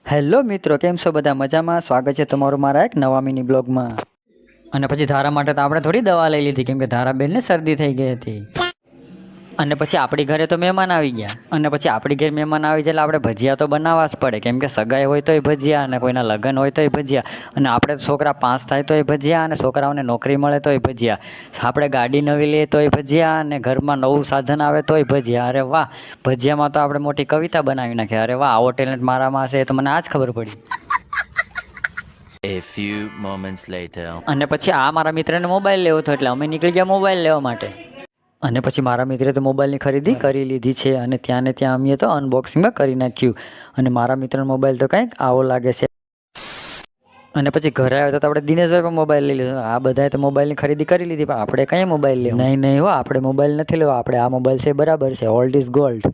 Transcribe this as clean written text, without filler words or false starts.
Hello મિત્રો, કેમ છો બધા? મજામાં? સ્વાગત છે તમારું મારા એક નવા મિની બ્લોગમાં. અને પછી ધારા માટે તો આપણે થોડી દવા લઈ લીધી, કેમ કે ધારાબેનને શરદી થઈ ગઈ હતી. અને પછી આપણી ઘરે તો મહેમાન આવી ગયા. અને પછી આપણી ઘરે મહેમાન આવી જાય એટલે આપણે ભજીયા તો બનાવવા જ પડે, કેમ કે સગાઈ હોય તોય ભજીયા, અને કોઈના લગ્ન હોય તોય ભજીયા, અને આપણે છોકરા પાસ થાય તોય ભજીયા, અને છોકરાઓને નોકરી મળે તોય ભજીયા, આપણે ગાડી નવી લઈએ તોય ભજીયા, અને ઘરમાં નવું સાધન આવે તોય ભજીયા. અરે વાહ, ભજીયામાં તો આપણે મોટી કવિતા બનાવી નાખી. અરે વાહ, આવો ટેલેન્ટ મારામાં હશે તો મને આજ ખબર પડી. A few moments later. અને પછી આ મારા મિત્રને મોબાઈલ લેવો હતો એટલે અમે નીકળી ગયા મોબાઈલ લેવા માટે. અને પછી મારા મિત્રે તો મોબાઈલની ખરીદી કરી લીધી છે, અને ત્યાં ને ત્યાં અમે તો અનબોક્સિંગમાં કરી નાખ્યું. અને મારા મિત્રનો મોબાઈલ તો કંઈક આવો લાગે છે. અને પછી ઘરે આવ્યો તો આપણે દિનેશભાઈ પણ મોબાઈલ લઈ લીધો. આ બધાએ તો મોબાઈલની ખરીદી કરી લીધી, પણ આપણે કઈ મોબાઈલ લેવો? નહીં હો, આપણે મોબાઈલ નથી લેવો. આપણે આ મોબાઈલ છે બરાબર છે, ઓલ્ડ ઇઝ ગોલ્ડ.